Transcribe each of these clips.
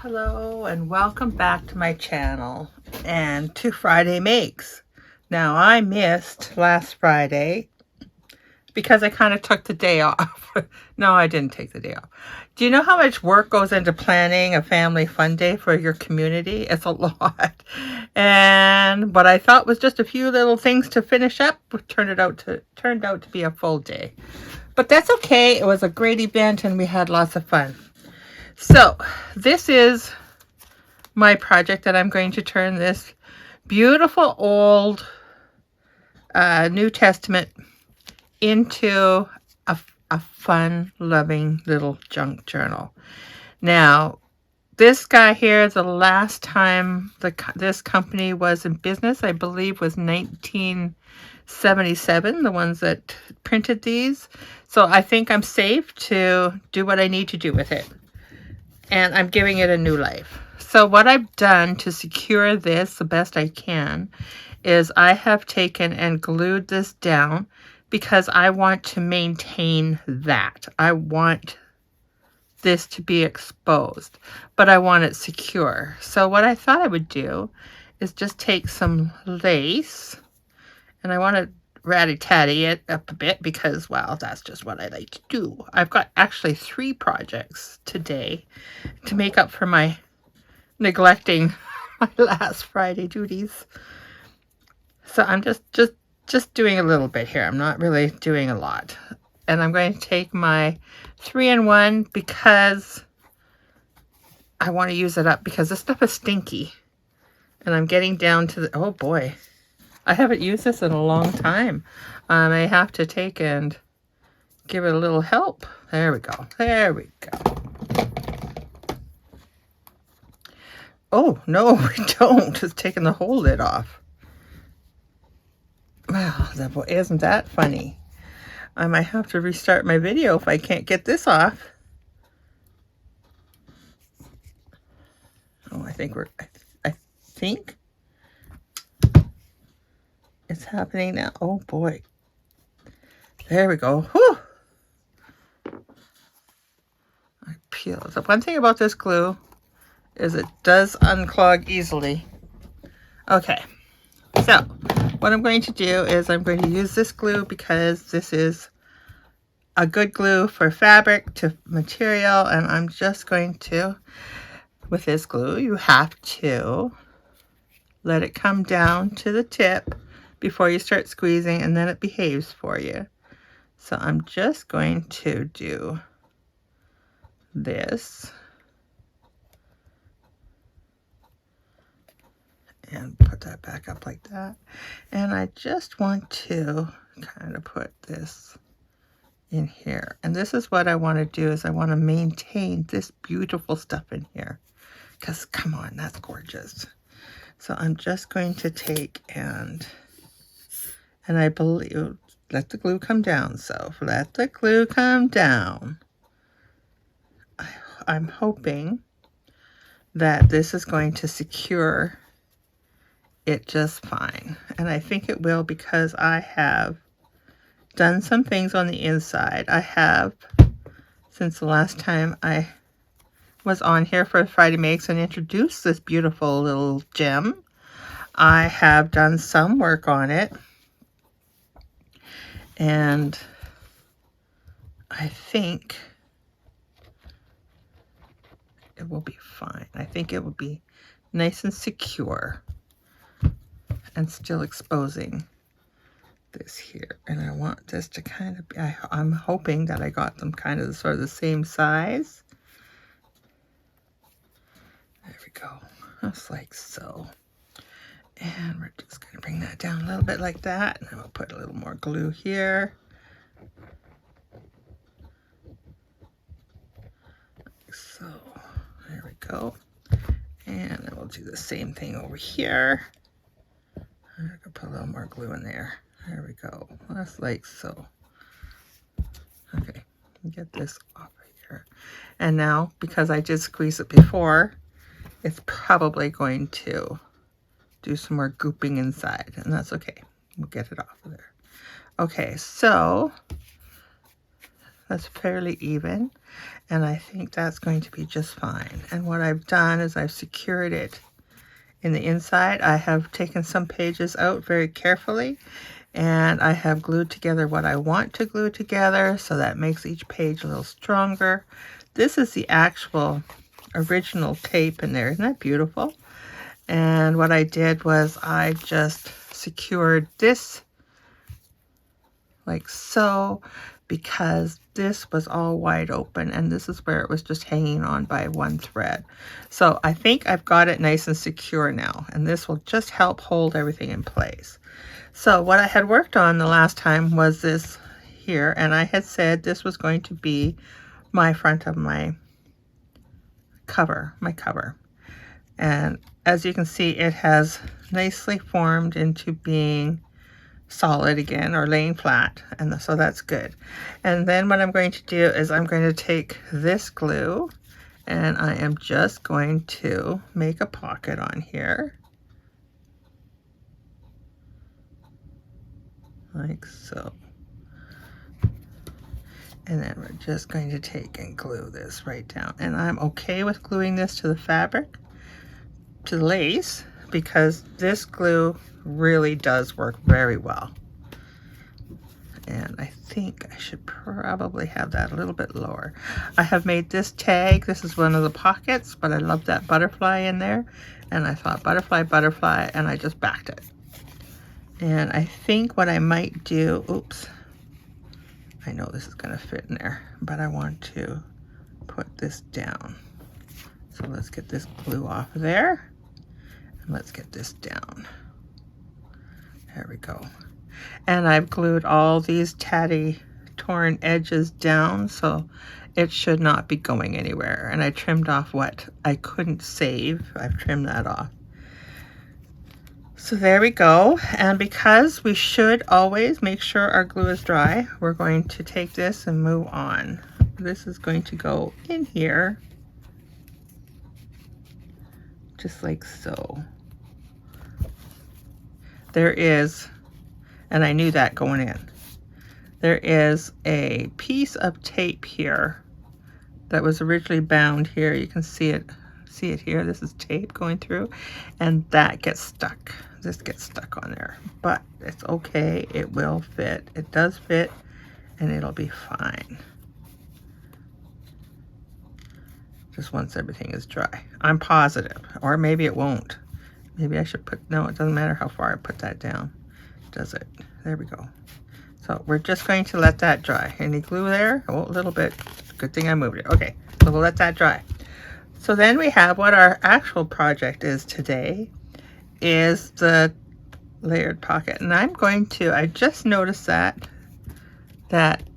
Hello and welcome back to my channel and to Friday Makes. Now I missed last Friday because I kind of took the day off. No, I didn't take the day off. Do you know how much work goes into planning a family fun day for your community? It's a lot. And what I thought was just a few little things to finish up turned out to be a full day. But that's okay. It was a great event and we had lots of fun. So this is my project that I'm going to turn this beautiful old New Testament into a fun loving little junk journal. Now this guy here, the last time this company was in business, I believe was 1977, the ones that printed these. So I think I'm safe to do what I need to do with it. And I'm giving it a new life. So what I've done to secure this the best I can is I have taken and glued this down because I want to maintain that. I want this to be exposed, but I want it secure. So what I thought I would do is just take some lace, and I want to ratty-tatty it up a bit because, well, that's just what I like to do. I've got actually 3 projects today to make up for my neglecting my last Friday duties. So I'm just doing a little bit here. I'm not really doing a lot. And I'm going to take my 3-in-1 because I want to use it up because this stuff is stinky. And I'm getting down to the, oh boy. I haven't used this in a long time. I may have to take and give it a little help. There we go. There we go. Oh, no, we don't. It's taking the whole lid off. Well, isn't that funny? I might have to restart my video if I can't get this off. Oh, I think I think it's happening now. Oh boy. There we go. Whew. I peel. The one thing about this glue is it does unclog easily. Okay. So what I'm going to do is I'm going to use this glue because this is a good glue for fabric to material, and I'm just going to, with this glue, you have to let it come down to the tip before you start squeezing, and then it behaves for you. So I'm just going to do this and put that back up like that. And I just want to kind of put this in here. And this is what I want to do, is I want to maintain this beautiful stuff in here. Because, come on, that's gorgeous. So I'm just going to take and I believe, let the glue come down. So let the glue come down. I'm hoping that this is going to secure it just fine. And I think it will because I have done some things on the inside. I have, since the last time I was on here for Friday Makes and introduced this beautiful little gem, I have done some work on it. And I think it will be fine. I think it will be nice and secure and still exposing this here. And I want this to kind of be, I'm hoping that I got them kind of sort of the same size. There we go. Just like so. And we're just going to bring that down a little bit like that. And then we'll put a little more glue here. Like so. There we go. And then we'll do the same thing over here. I'm going to put a little more glue in there. There we go. Just like so. Okay. Get this off of here. And now, because I did squeeze it before, it's probably going to do some more gooping inside, and that's okay. We'll get it off of there. Okay, so That's fairly even, and I think that's going to be just fine. And what I've done is I've secured it in the inside. I have taken some pages out very carefully, and I have glued together what I want to glue together, so that makes each page a little stronger. This is the actual original tape in there. Isn't that beautiful? And what I did was I just secured this like so, because this was all wide open and this is where it was just hanging on by one thread. So I think I've got it nice and secure now, and this will just help hold everything in place. So what I had worked on the last time was this here, and I had said this was going to be my front of my cover, and as you can see, it has nicely formed into being solid again, or laying flat, and so that's good. And then what I'm going to do is I'm going to take this glue and I am just going to make a pocket on here like so, and then we're just going to take and glue this right down. And I'm okay with gluing this to the fabric, to the lace, because this glue really does work very well. And I think I should probably have that a little bit lower. I have made this tag. This is one of the pockets, but I love that butterfly in there. And I thought butterfly, butterfly, and I just backed it. And I think what I might do, oops, I know this is gonna fit in there, but I want to put this down. So let's get this glue off of there. And let's get this down. There we go. And I've glued all these tatty torn edges down, so it should not be going anywhere. And I trimmed off what I couldn't save. I've trimmed that off. So there we go. And because we should always make sure our glue is dry, we're going to take this and move on. This is going to go in here, just like so. There is, and I knew that going in, there is a piece of tape here that was originally bound here. You can see it here. This is tape going through, and that gets stuck. This gets stuck on there, but it's okay. It will fit. It does fit, and it'll be fine. Just once everything is dry. I'm positive, or maybe it won't. Maybe I should put, no, it doesn't matter how far I put that down, does it? There we go. So we're just going to let that dry. Any glue there? Oh, a little bit. Good thing I moved it. Okay, so we'll let that dry. So then we have what our actual project is today, is the layered pocket. And I'm going to, I just noticed that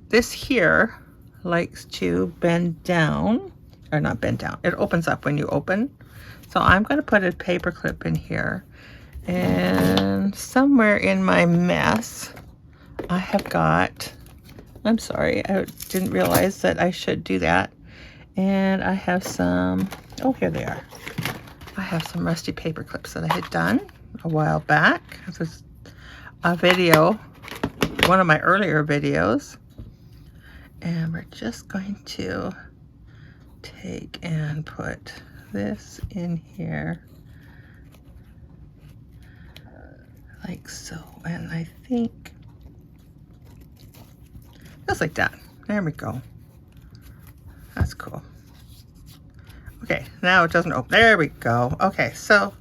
this here likes to bend down, or not bend down. It opens up when you open. So I'm going to put a paper clip in here, and somewhere in my mess I have got, I'm sorry, I didn't realize that I should do that. And I have some, oh, here they are. I have some rusty paper clips that I had done a while back. This is a video, one of my earlier videos. And we're just going to take and put this in here like so, and I think just like that. There we go. That's cool. Okay, now it doesn't open. There we go. Okay, so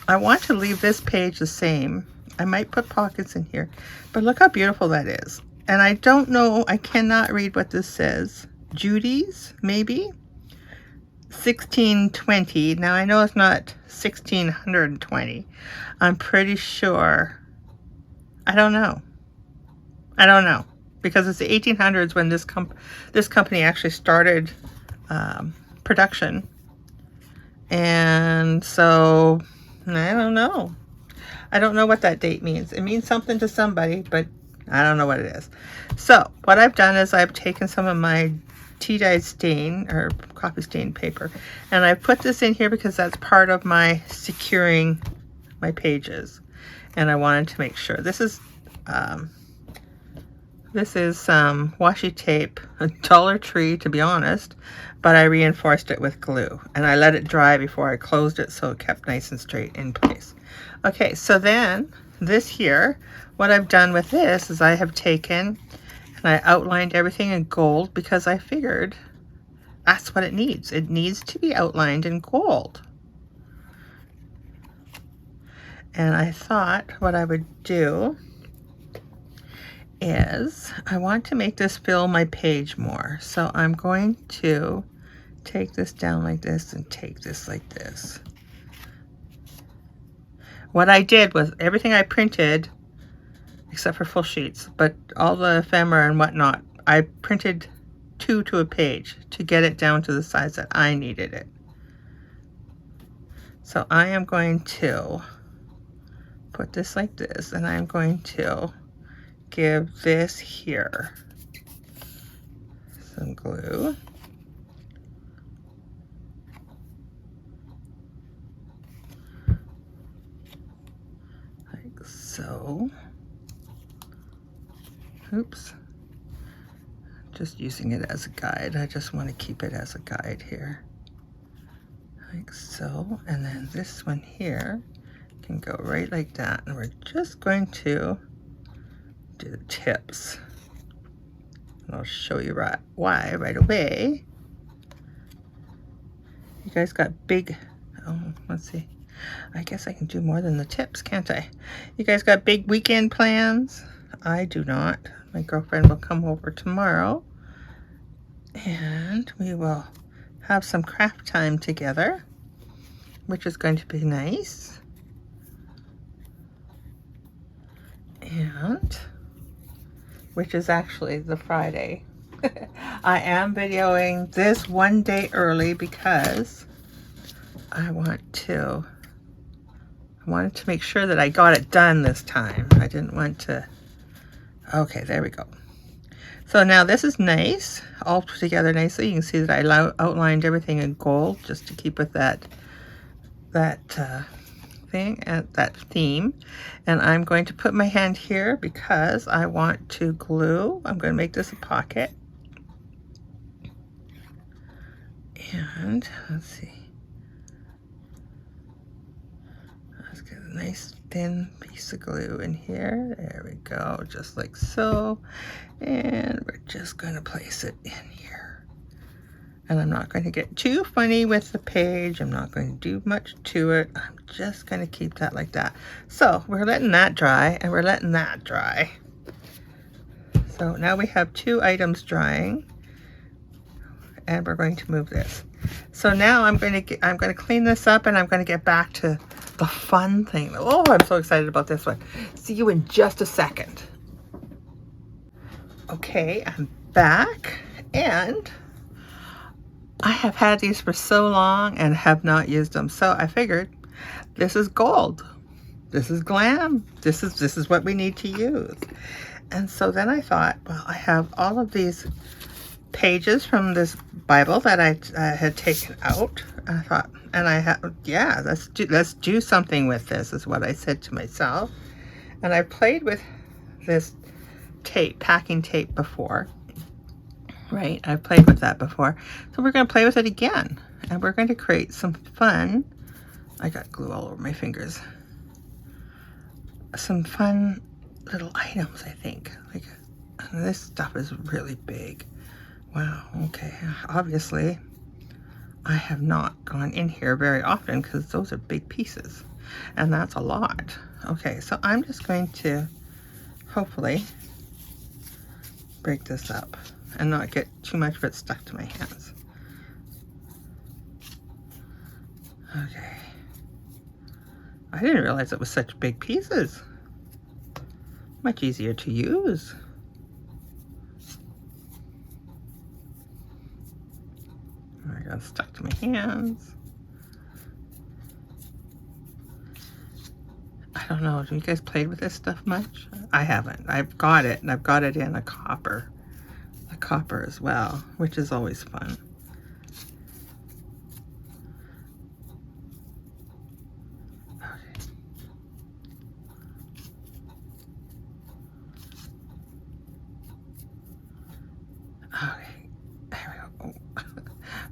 I want to leave this page the same. I might put pockets in here, but look how beautiful that is. And I don't know, I cannot read what this says. Judy's, maybe? 1620. Now I know it's not 1620. I'm pretty sure. I don't know. Because it's the 1800s when this company actually started production. And so I don't know. I don't know what that date means. It means something to somebody, but I don't know what it is. So what I've done is I've taken some of my tea-dyed stain or coffee stain paper, and I put this in here because that's part of my securing my pages, and I wanted to make sure. This is This is some washi tape, a Dollar Tree to be honest, but I reinforced it with glue and I let it dry before I closed it so it kept nice and straight in place. Okay, so then this here, what I've done with this is I have taken and I outlined everything in gold because I figured that's what it needs. It needs to be outlined in gold. And I thought what I would do is I want to make this fill my page more. So I'm going to take this down like this and take this like this. What I did was everything I printed, except for full sheets, but all the ephemera and whatnot, I printed 2 to a page to get it down to the size that I needed it. So I am going to put this like this, and I'm going to give this here some glue. Like so. Oops. Just using it as a guide. I just want to keep it as a guide here. Like so. And then this one here can go right like that. And we're just going to do the tips. And I'll show you why right away. You guys got big, oh, let's see. I guess I can do more than the tips, can't I? You guys got big weekend plans? I do not. My girlfriend will come over tomorrow and we will have some craft time together, which is going to be nice. And which is actually the Friday. I am videoing this one day early because I wanted to make sure that I got it done this time. I didn't want to. Okay, there we go. So now this is nice, all put together nicely. You can see that I outlined everything in gold just to keep with that thing and that theme. And I'm going to put my hand here because I want to glue. I'm going to make this a pocket. And let's see. Let's get a nice thin piece of glue in here. There we go, just like so. And we're just going to place it in here. And I'm not going to get too funny with the page. I'm not going to do much to it. I'm just going to keep that like that. So we're letting that dry and we're letting that dry. So now we have 2 items drying. And we're going to move this. So now I'm going to clean this up and I'm going to get back to the fun thing. Oh, I'm so excited about this one. See you in just a second. Okay, I'm back and I have had these for so long and have not used them. So I figured this is gold. This is glam. This is what we need to use. And so then I thought, well, I have all of these pages from this Bible that I had taken out. I thought, and I have, yeah, let's do something with this, is what I said to myself. And I played with this tape, packing tape before, right? I played with that before. So we're going to play with it again. And we're going to create some fun, I got glue all over my fingers, some fun little items, I think. Like, this stuff is really big. Wow, okay, obviously I have not gone in here very often because those are big pieces and that's a lot. Okay, so I'm just going to hopefully break this up and not get too much of it stuck to my hands. Okay, I didn't realize it was such big pieces. Much easier to use. I got stuck to my hands. I don't know, do you guys play with this stuff much? I haven't. I've got it, and I've got it in a copper as well, which is always fun. Okay.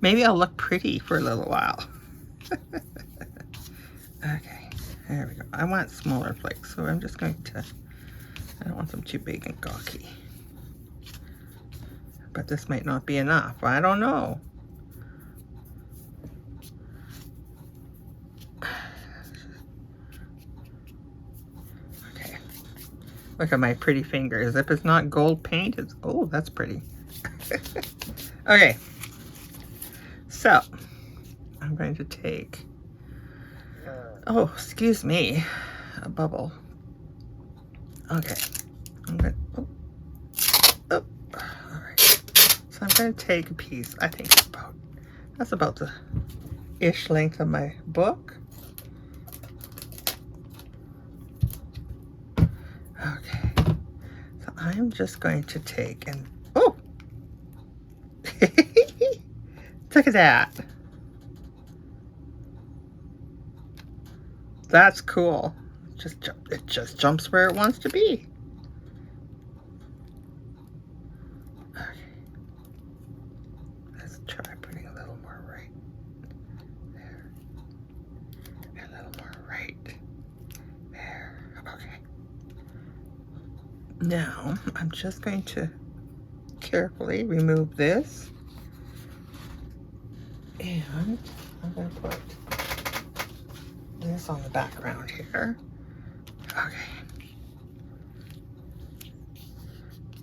Maybe I'll look pretty for a little while. Okay, there we go. I want smaller flakes, so I'm just going to, I don't want them too big and gawky. But this might not be enough. I don't know. Okay. Look at my pretty fingers. If it's not gold paint, it's, oh, that's pretty. Okay. So, I'm going to take, oh, excuse me, a bubble. Okay. I'm going to, oh, all right. So I'm going to take a piece. I think it's about, that's about the ish length of my book. Okay. So I'm just going to take and, oh, look at that. That's cool. It just jumps where it wants to be. Okay. Let's try putting a little more right there. A little more right there. Okay. Now I'm just going to carefully remove this. And I'm going to put this on the background here. Okay.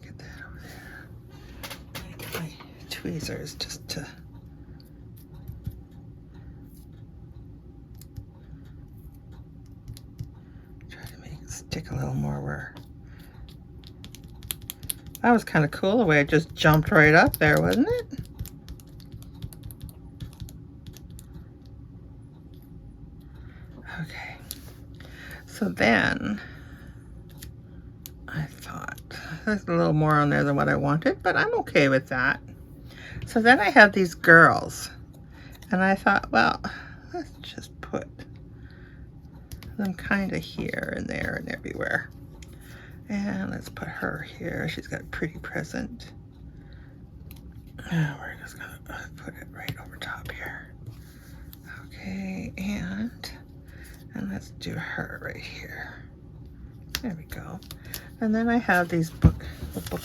Get that over there. Get my tweezers just to try to make it stick a little more where. That was kind of cool the way it just jumped right up there, wasn't it? Okay, so then I thought there's a little more on there than what I wanted, but I'm okay with that. So then I have these girls, and I thought, well, let's just put them kind of here and there and everywhere. And let's put her here. She's got a pretty present. And we're just gonna put it right over top here. Okay, and let's do her right here. There we go. And then I have these book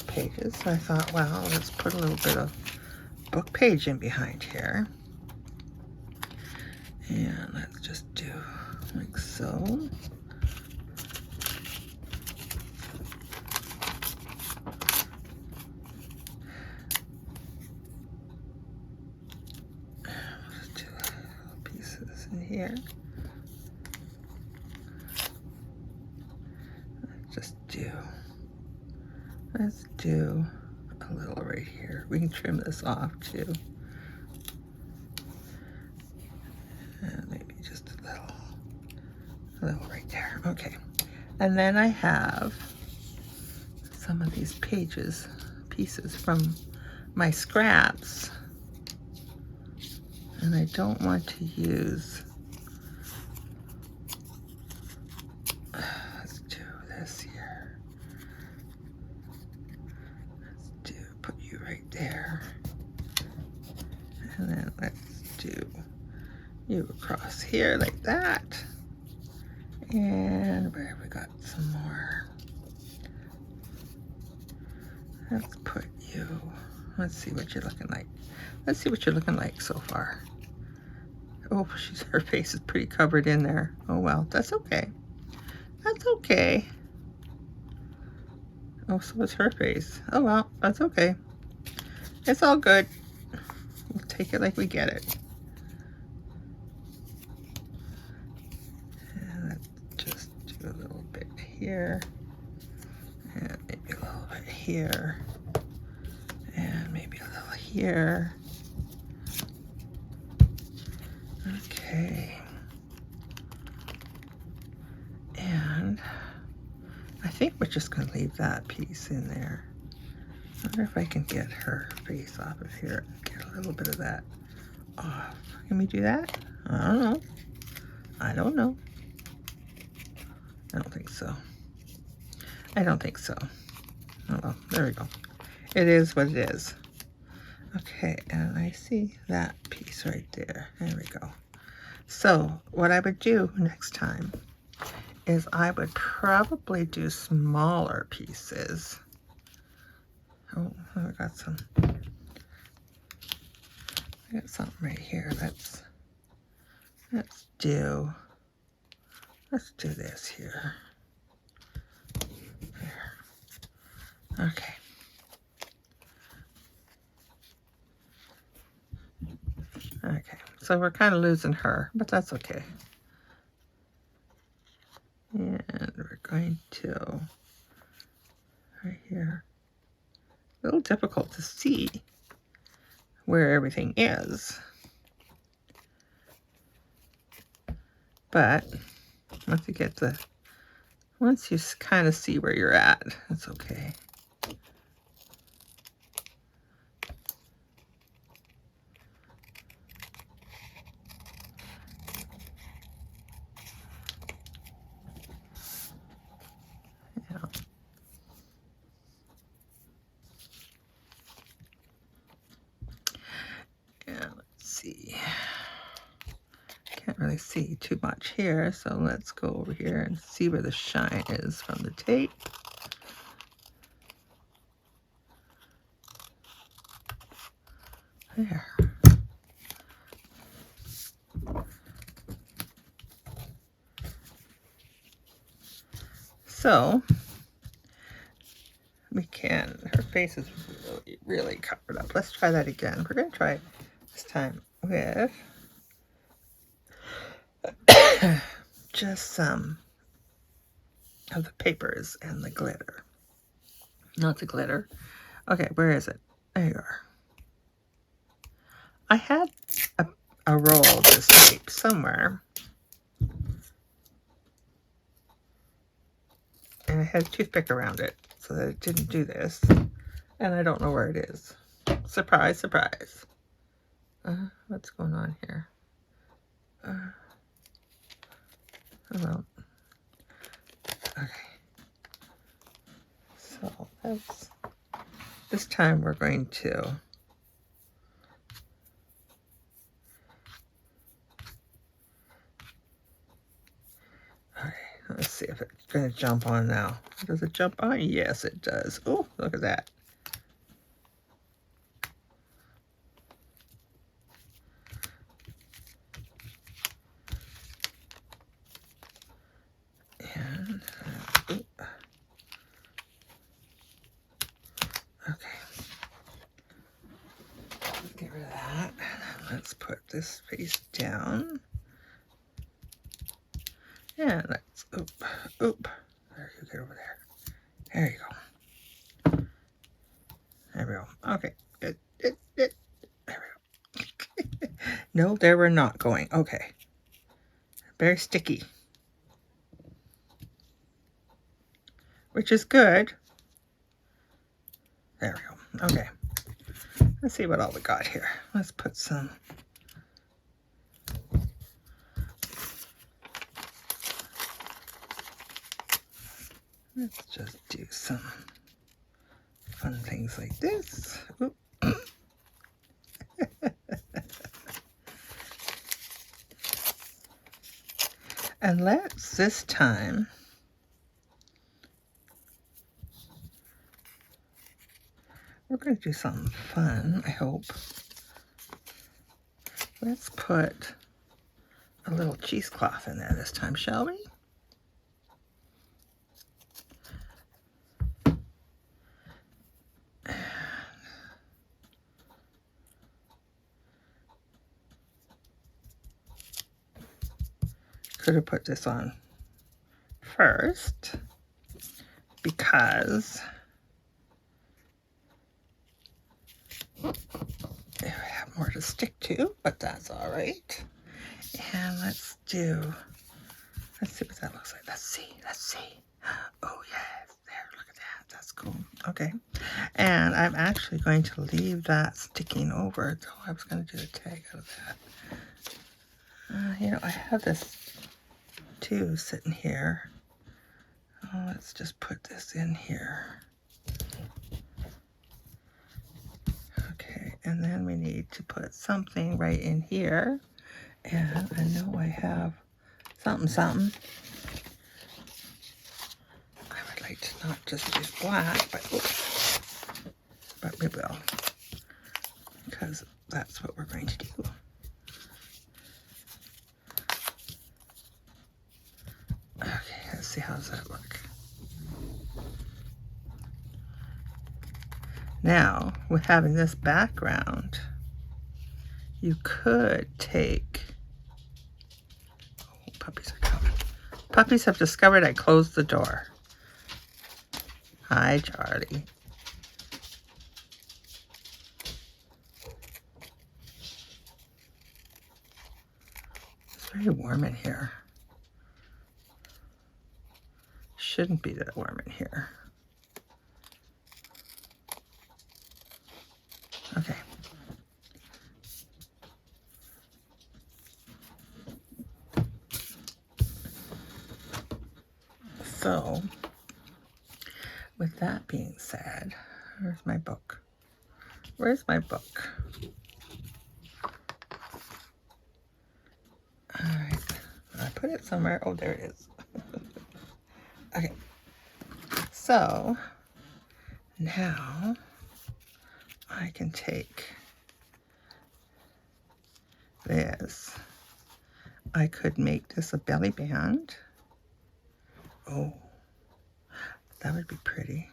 pages. So I thought, well, let's put a little bit of book page in behind here. And let's just do like so. Just do little pieces in here. Let's do a little right here. We can trim this off too. And maybe just a little right there. Okay. And then I have some of these pieces from my scraps. And I don't want to use, let's do this here. Put you right there. And then let's do you across here like that. And where have we got some more? Let's put you, let's see what you're looking like. Let's see what you're looking like so far. Oh, her face is pretty covered in there. Oh well, that's okay. That's okay. Oh, so is her face. Oh well, that's okay. It's all good. We'll take it like we get it. And let's just do a little bit here. And maybe a little bit here. And maybe a little here. Okay. And I think we're just going to leave that piece in there. I wonder if I can get her face off of here and get a little bit of that off. Can we do that? I don't know. I don't know. I don't think so. I don't think so. Oh well, there we go. It is what it is. Okay, and I see that piece right there. There we go. So what I would do next time is I would probably do smaller pieces. Oh, I got something right here. Let's do this here. There. Okay. Okay, so we're kind of losing her, but that's okay. And we're going to, right here, a little difficult to see where everything is. But once you kind of see where you're at, it's okay. Yeah, let's see. Can't really see too much here, so let's go over here and see where the shine is from the tape. There. So we can, her face is really covered up. Let's try that again. We're going to try this time with just some of the papers and the glitter. Not the glitter. Okay, where is it? There you are. I had a roll of this tape somewhere. And I had a toothpick around it so that it didn't do this. And I don't know where it is. Surprise, surprise. What's going on here? Oh, well. Okay. So this time we're going to let's see if it's going to jump on now. Does it jump on? Yes, it does. Oh, look at that. And, okay. Let's get rid of that. Let's put this face down. And let's, oop. There you get over there. There you go. There we go. Okay, good. There we go. No, there we're not going. Okay. Very sticky. Which is good. There we go. Okay. Let's see what all we got here. Let's put some. Let's just do some fun things like this. Oop. And let's this time we're going to do something fun, I hope. Let's put a little cheesecloth in there this time, shall we? Could have put this on first because I have more to stick to, but that's all right. And let's see what that looks like. Let's see. Oh yes, there, look at that. That's cool. Okay. And I'm actually going to leave that sticking over. Oh, I was going to do a tag out of that. You know, I have this too sitting here. Oh, let's just put this in here. Okay, and then we need to put something right in here. And I know I have something. I would like to not just use black, but we will, because that's what we're going to do. Okay, let's see, how does that look? Now, with having this background, you could take, oh, puppies are coming. Puppies have discovered I closed the door. Hi, Charlie. It's very warm in here. Shouldn't be that warm in here. Okay. So, with that being said, where's my book? Where's my book? All right. I put it somewhere. Oh, there it is. Okay. So, now I can take this. I could make this a belly band. Oh, that would be pretty.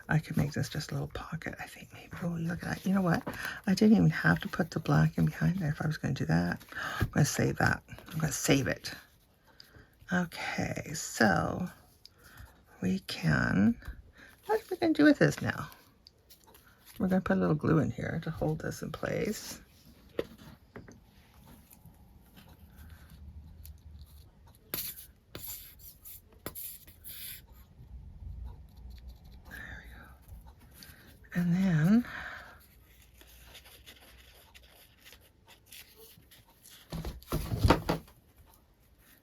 I could make this just a little pocket, I think, maybe. Oh, look at that. You know what? I didn't even have to put the black in behind there if I was going to do that. I'm going to save that. I'm going to save it. Okay, so we can, what are we going to do with this now? We're going to put a little glue in here to hold this in place. And then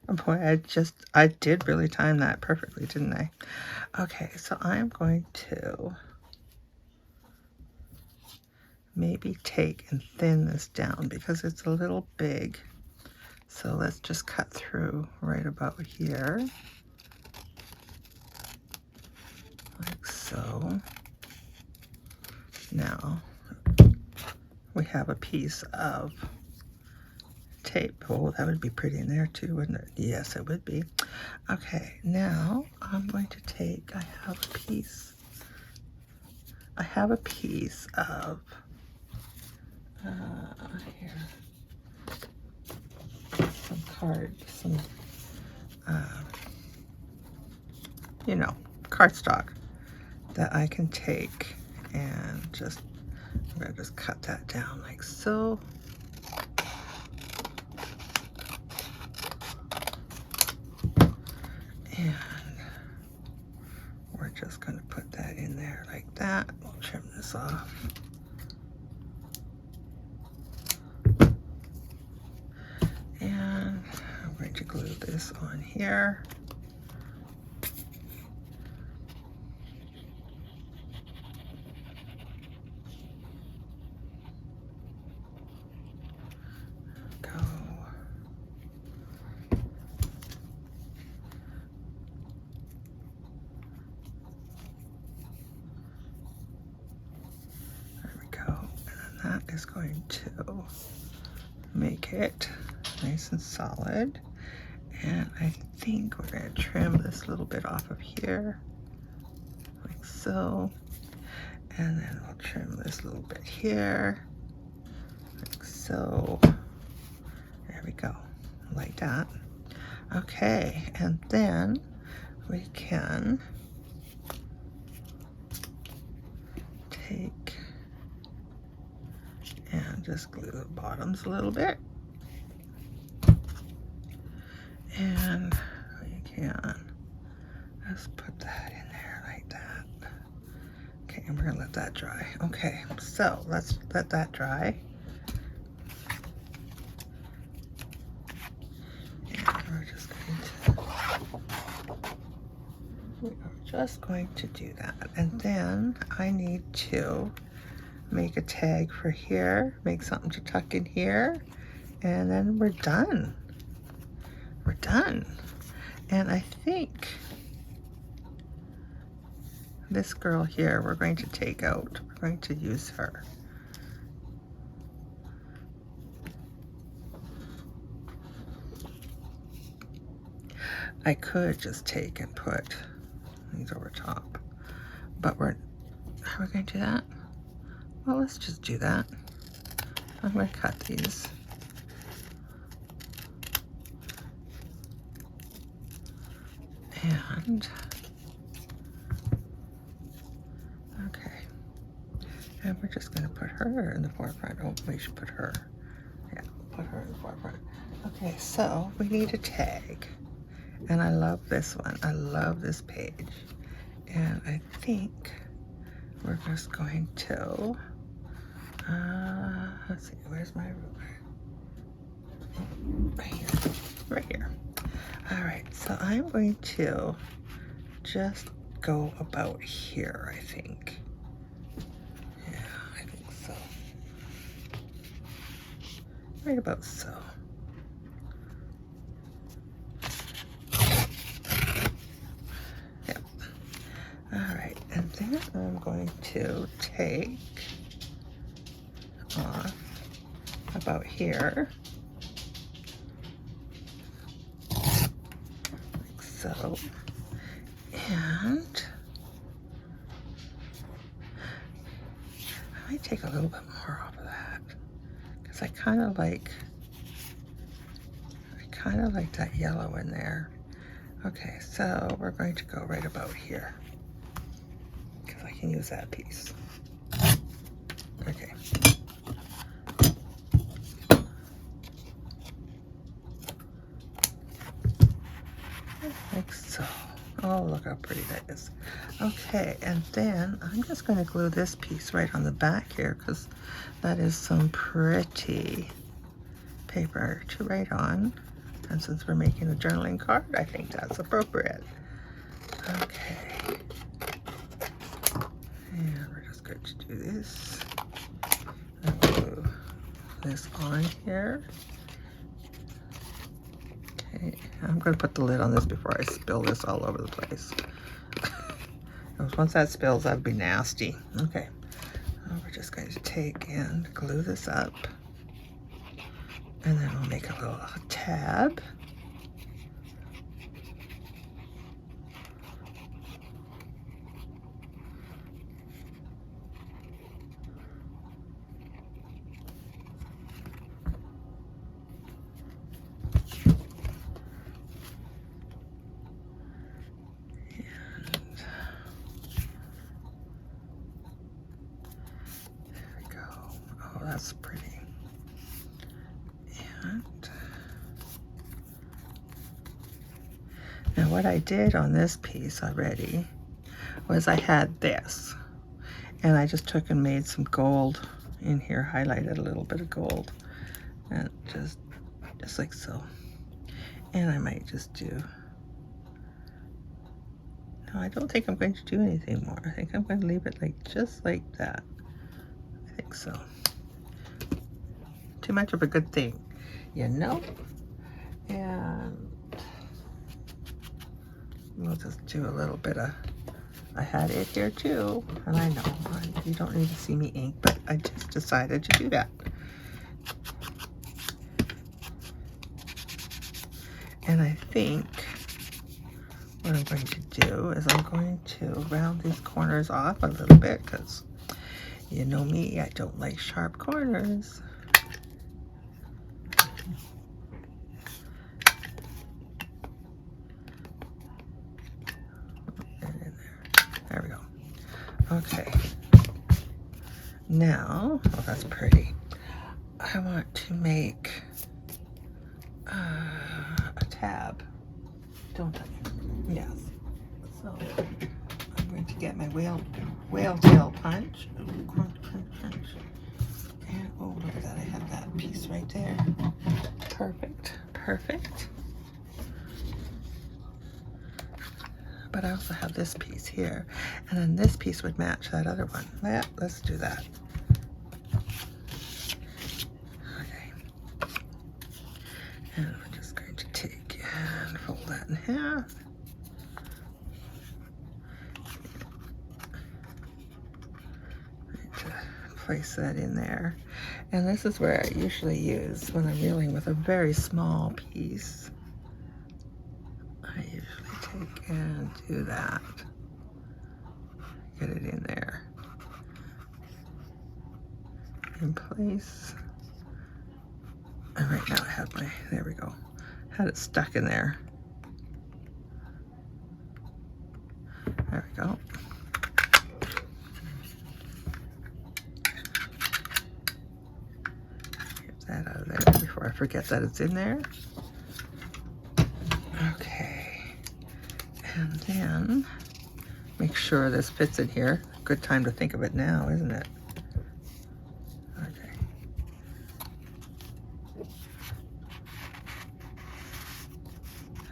oh boy, I did really time that perfectly, didn't I? Okay, so I'm going to maybe take and thin this down because it's a little big. So let's just cut through right about here, like so. Now we have a piece of tape. Oh, that would be pretty in there too, wouldn't it? Yes, it would be. Okay, now I'm going to take, I have a piece of here, some card, some you know, cardstock that I can take and just, I'm going to just cut that down like so. And we're just going to put that in there like that. We'll trim this off. And I'm going to glue this on here. Is going to make it nice and solid, and I think we're going to trim this little bit off of here like so, and then we'll trim this little bit here like so. There we go, like that. Okay, and then we can take and just glue the bottoms a little bit. And we can just put that in there like that. Okay, and we're gonna let that dry. Okay, so let's let that dry. And we're just going to do that. And then I need to make a tag for here, make something to tuck in here, and then we're done. We're done. And I think this girl here we're going to take out. We're going to use her. I could just take and put these over top, but how are we going to do that? Well, let's just do that. I'm going to cut these. And, okay. And we're just going to put her in the forefront. Oh, we should put her. Yeah, put her in the forefront. Okay, so we need a tag. And I love this one. I love this page. And I think we're just going to, let's see, where's my ruler? Right here, right here. All right, so I'm going to just go about here, I think. Yeah, I think so. Right about so. Yep. All right, and then I'm going to take off about here. So, and I might take a little bit more off of that because I kind of like that yellow in there. Okay, so we're going to go right about here because I can use that piece. Okay. Like so. Oh, look how pretty that is. Okay, and then I'm just going to glue this piece right on the back here because that is some pretty paper to write on. And since we're making a journaling card, I think that's appropriate. Okay. And we're just going to do this. And glue this on here. Okay, I'm going to put the lid on this before I spill this all over the place. Once that spills, that would be nasty. Okay, we're just going to take and glue this up. And then we'll make a little tab. That's pretty. And now what I did on this piece already was I had this and I just took and made some gold in here, highlighted a little bit of gold and just like so. And I might just do, no, I don't think I'm going to do anything more. I think I'm going to leave it like just like that. I think so. Too much of a good thing, you know? And we'll just do a little bit of, I had it here too, and I know you don't need to see me ink, but I just decided to do that. And I think what I'm going to do is I'm going to round these corners off a little bit because you know me, I don't like sharp corners. There we go. Okay. Now, oh, that's pretty. I want to make a tab, don't I? Yes. So I'm going to get my whale tail punch. Punch. And oh, look at that! I have that piece right there. Perfect. Perfect. But I also have this piece here, and then this piece would match that other one. Yeah, let's do that. that in half. Place that in there. And this is where I usually use when I'm dealing with a very small piece. I usually take and do that. Get it in there. In place. And right now I have my, there we go. Had it stuck in there. There we go. Get that out of there before I forget that it's in there. Okay. And then make sure this fits in here. Good time to think of it now, isn't it? Okay.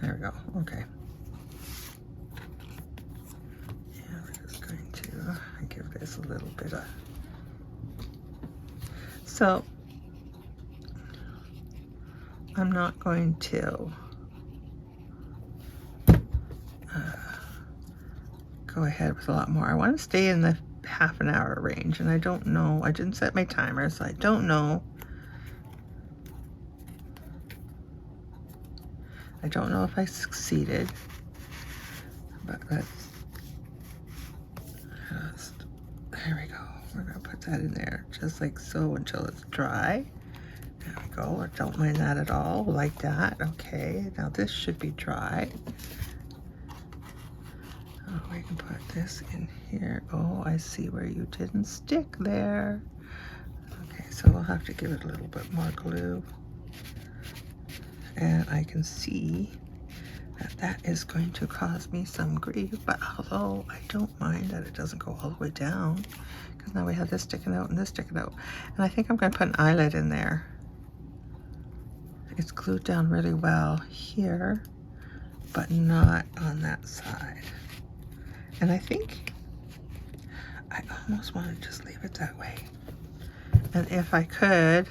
There we go. Okay. And we're just going to give this a little bit of... So I'm not going to go ahead with a lot more. I want to stay in the half an hour range, and I don't know, I didn't set my timer, so I don't know. I don't know if I succeeded, but let's just, there we go. We're gonna put that in there just like so until it's dry. There we go. I don't mind that at all, like that. Okay, now this should be dry. Oh, we can put this in here. Oh, I see where you didn't stick there. Okay, so we'll have to give it a little bit more glue. And I can see that that is going to cause me some grief, but although I don't mind that it doesn't go all the way down, because now we have this sticking out and this sticking out. And I think I'm going to put an eyelet in there. It's glued down really well here, but not on that side. And I think I almost want to just leave it that way. And if I could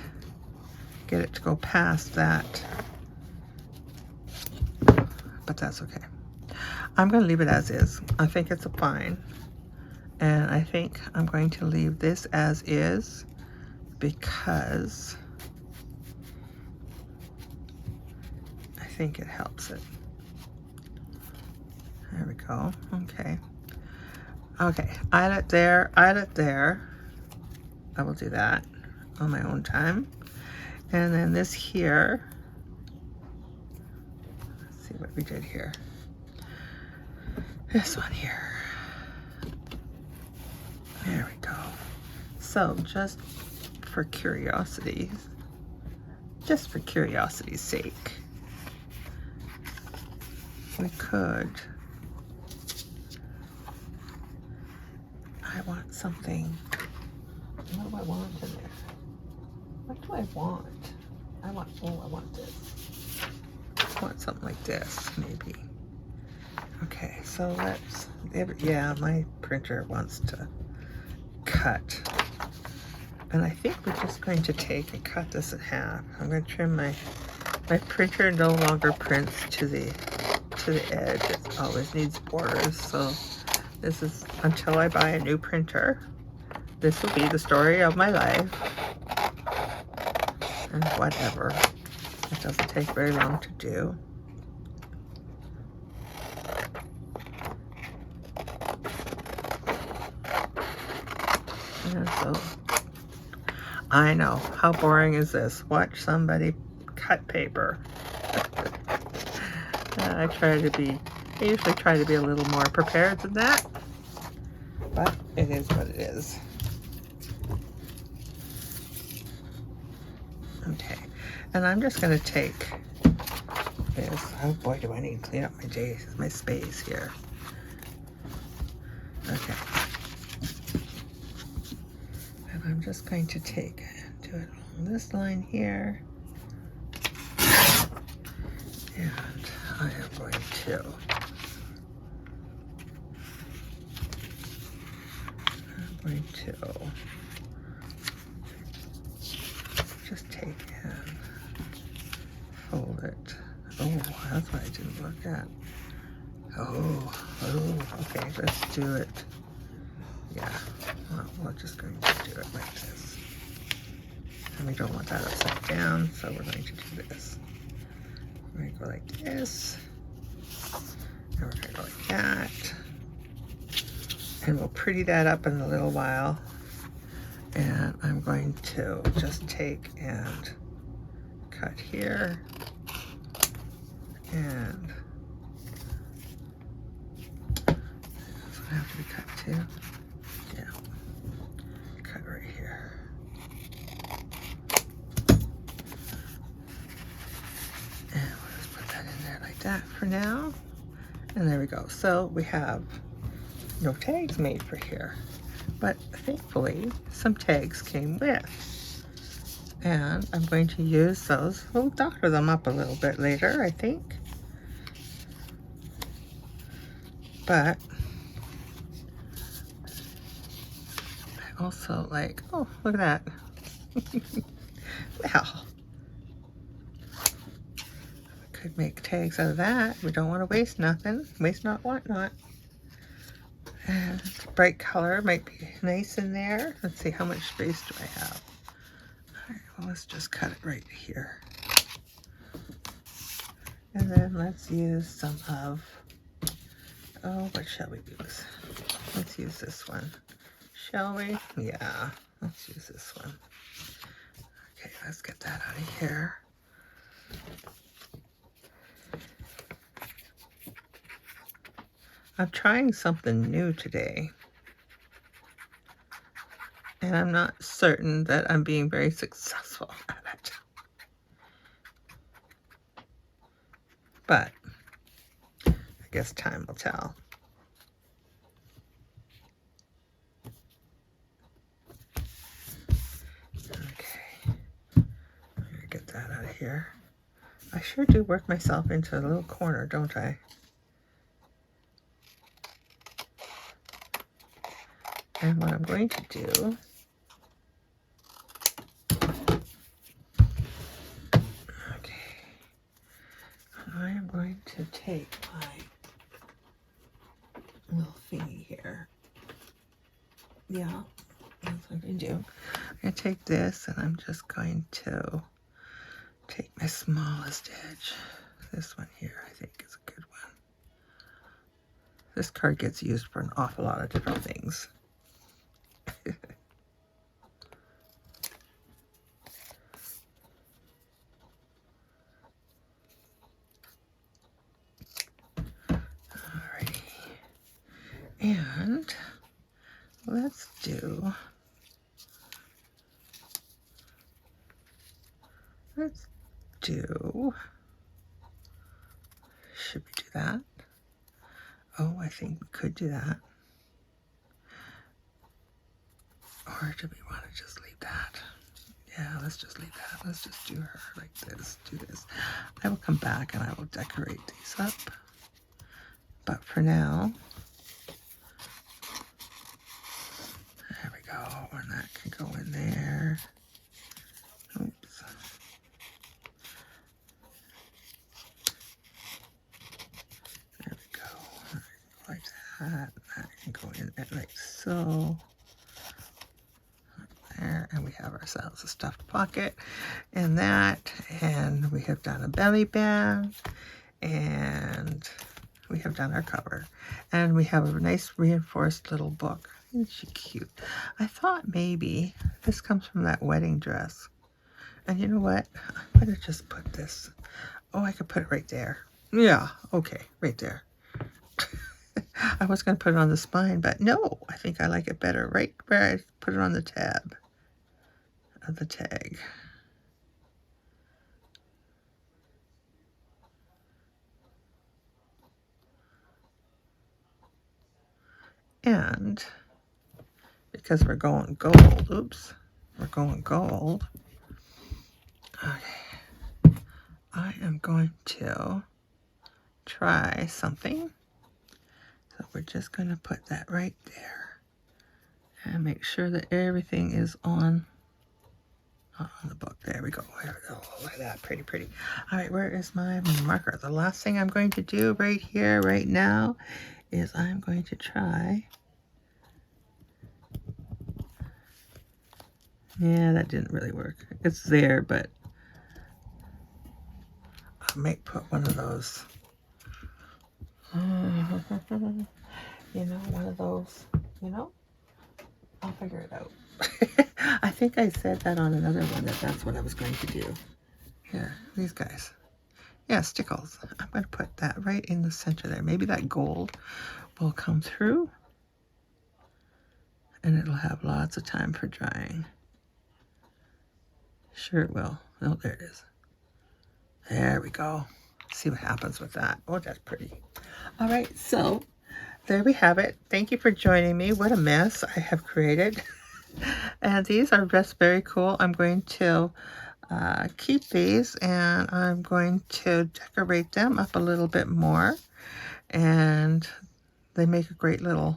get it to go past that, but that's okay. I'm going to leave it as is. I think it's a fine. And I think I'm going to leave this as is because I think it helps it. There we go. Okay. Okay, eyelet there, eyelet there. I will do that on my own time. And then this here, let's see what we did here. This one here. There we go. So just for curiosity's sake, we could, I want something, what do I want in there? What do I want? I want this. I want something like this, maybe. Okay, so let's, yeah, my printer wants to cut. And I think we're just going to take and cut this in half. I'm going to trim my printer no longer prints to the edge. It always needs borders, so this is, until I buy a new printer, this will be the story of my life. And whatever. It doesn't take very long to do. And so, I know, how boring is this? Watch somebody cut paper. I usually try to be a little more prepared than that, but it is what it is. Okay, and I'm just going to take this. Oh boy, do I need to clean up my space here. Okay. And I'm just going to do it along this line here. And I am going to just take and fold it. Oh, That's what I didn't look at. Oh, okay, let's do it. Yeah, well, we're just going to do it like this. And we don't want that upside down, so we're going to do this. We're going to go like this. And we're going to go like that. And we'll pretty that up in a little while. And I'm going to just take and cut here. And this one have to be cut too. Yeah. Cut right here. And we'll just put that in there like that for now. And there we go. So we have no tags made for here. But thankfully, some tags came with. And I'm going to use those. We'll doctor them up a little bit later, I think. But I also like, oh, look at that. Well, we could make tags out of that. We don't want to waste nothing. Waste not, want not. And bright color might be nice in there. Let's see, how much space do I have? All right, well, let's just cut it right here. And then let's use some of, oh, what shall we use? Let's use this one. Shall we? Yeah, let's use this one. Okay, let's get that out of here. I'm trying something new today. And I'm not certain that I'm being very successful at it. But I guess time will tell. Okay, I'm gonna get that out of here. I sure do work myself into a little corner, don't I? And what I'm going to do, okay, I am going to take my little thingy here. Yeah, that's what I'm going to do. I'm going to take this and I'm just going to take my smallest edge. This one here, I think, is a good one. This card gets used for an awful lot of different things. Alrighty. And let's do, should we do that? Oh, I think we could do that. Or do we want to just leave that? Yeah, let's just leave that. Let's just do her like this, do this. I will come back and I will decorate these up. But for now, there we go. And that can go in there. Oops. There we go. Like that. That can go in there like so. There, and we have ourselves a stuffed pocket and that, and we have done a belly band, and we have done our cover, and we have a nice reinforced little book. Isn't she cute? I thought maybe this comes from that wedding dress, and you know what, I'm gonna just put this, oh, I could put it right there. Yeah, okay, right there. I was gonna put it on the spine, but no, I think I like it better right where I put it on the tab of the tag. And because we're going gold, oops, we're going gold. Okay, I am going to try something. So we're just going to put that right there and make sure that everything is on on the book. There we go. Oh, look at that. Pretty, pretty. All right, where is my marker? The last thing I'm going to do right here, right now, is I'm going to try. Yeah, that didn't really work. It's there, but I might put one of those. You know, one of those, you know? I'll figure it out. I think I said that on another one, that's what I was going to do. Here, these guys. Yeah, stickles. I'm going to put that right in the center there. Maybe that gold will come through. And it'll have lots of time for drying. Sure it will. Oh, there it is. There we go. See what happens with that. Oh, that's pretty. All right, so there we have it. Thank you for joining me. What a mess I have created. And these are just very cool. I'm going to keep these and I'm going to decorate them up a little bit more. And they make a great little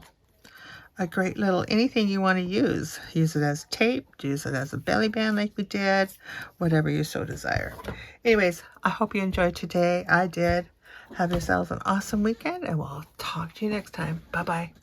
anything you want to use. Use it as tape, use it as a belly band like we did, whatever you so desire. Anyways, I hope you enjoyed today. I did. Have yourselves an awesome weekend and we'll talk to you next time. Bye-bye.